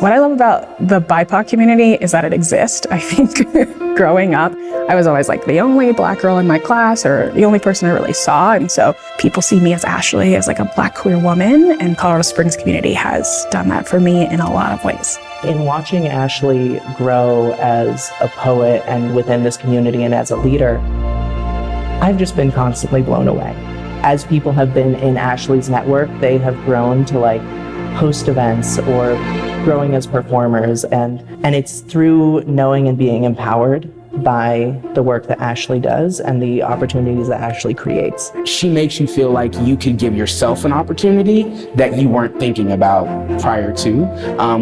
What I love about the BIPOC community is that it exists. I think growing up, I was always like the only Black girl in my class or the only person I really saw. And so people see me as Ashley, as like a Black queer woman, and Colorado Springs community has done that for me in a lot of ways. In watching Ashley grow as a poet and within this community and as a leader, I've just been constantly blown away. As people have been in Ashley's network, they have grown to like host events or growing as performers, and it's through knowing and being empowered by the work that Ashley does and the opportunities that Ashley creates. She makes you feel like you can give yourself an opportunity that you weren't thinking about prior to,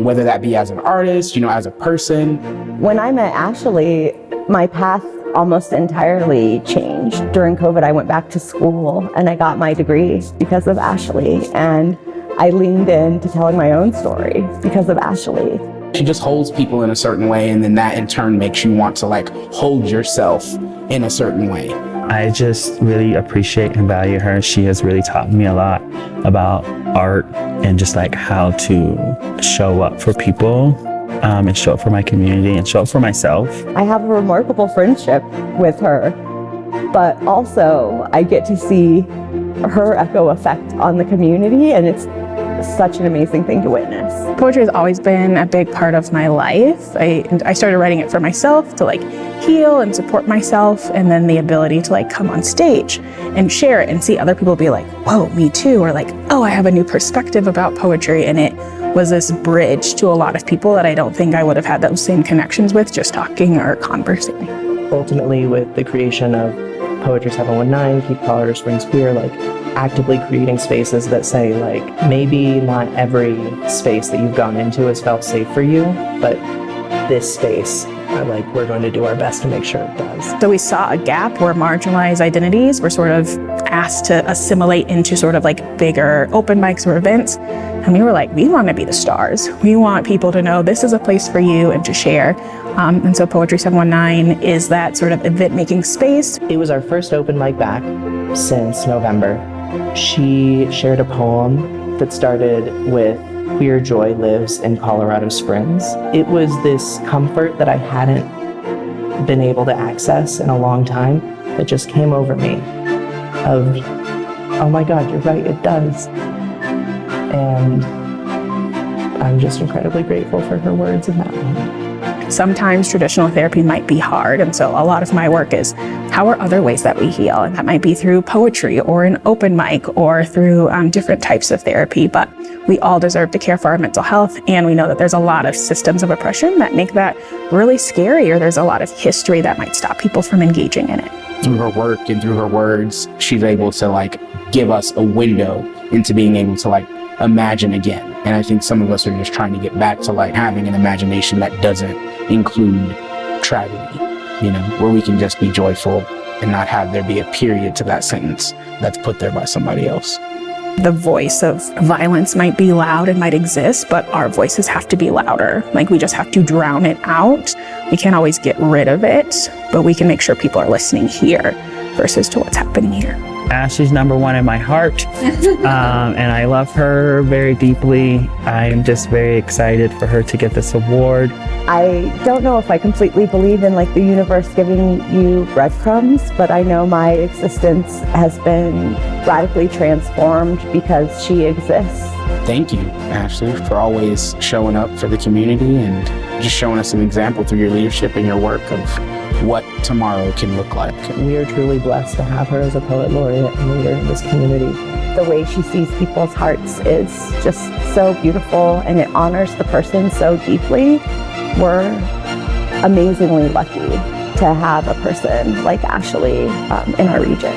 whether that be as an artist, as a person. When I met Ashley, my path almost entirely changed. During COVID, I went back to school and I got my degree because of Ashley, and I leaned into telling my own story because of Ashley. She just holds people in a certain way, and then that in turn makes you want to like hold yourself in a certain way. I just really appreciate and value her. She has really taught me a lot about art and just like how to show up for people and show up for my community and show up for myself. I have a remarkable friendship with her, but also I get to see her echo effect on the community, and it's such an amazing thing to witness. Poetry has always been a big part of my life. I started writing it for myself to like heal and support myself, and then the ability to like come on stage and share it and see other people be like, whoa, me too, or like, oh, I have a new perspective about poetry. And it was this bridge to a lot of people that I don't think I would have had those same connections with just talking or conversing. Ultimately, with the creation of Poetry 719, Keep Colorado Springs Queer, like actively creating spaces that say like, maybe not every space that you've gone into has felt safe for you, but this space, like we're going to do our best to make sure it does. So we saw a gap where marginalized identities were sort of asked to assimilate into sort of like bigger open mics or events. And we were like, we want to be the stars. We want people to know this is a place for you and to share. And so Poetry 719 is that sort of event making space. It was our first open mic back since November. She shared a poem that started with "Queer joy lives in Colorado Springs." It was this comfort that I hadn't been able to access in a long time that just came over me of, oh my God, you're right, it does. And I'm just incredibly grateful for her words in that moment. Sometimes traditional therapy might be hard, and so a lot of my work is how are other ways that we heal, and that might be through poetry or an open mic or through different types of therapy. But we all deserve to care for our mental health, and we know that there's a lot of systems of oppression that make that really scary, or there's a lot of history that might stop people from engaging in it. Through her work and through her words, she's able to like give us a window into being able to like imagine again. And I think some of us are just trying to get back to like having an imagination that doesn't include tragedy, where we can just be joyful and not have there be a period to that sentence that's put there by somebody else. The voice of violence might be loud and might exist, but our voices have to be louder. Like we just have to drown it out. We can't always get rid of it, but we can make sure people are listening here versus to what's happening here. Ashley's number one in my heart, and I love her very deeply. I'm just very excited for her to get this award. I don't know if I completely believe in like the universe giving you breadcrumbs, but I know my existence has been radically transformed because she exists. Thank you, Ashley, for always showing up for the community and just showing us an example through your leadership and your work of what tomorrow can look like. We are truly blessed to have her as a poet laureate and leader in this community. The way she sees people's hearts is just so beautiful, and it honors the person so deeply. We're amazingly lucky to have a person like Ashley in our region.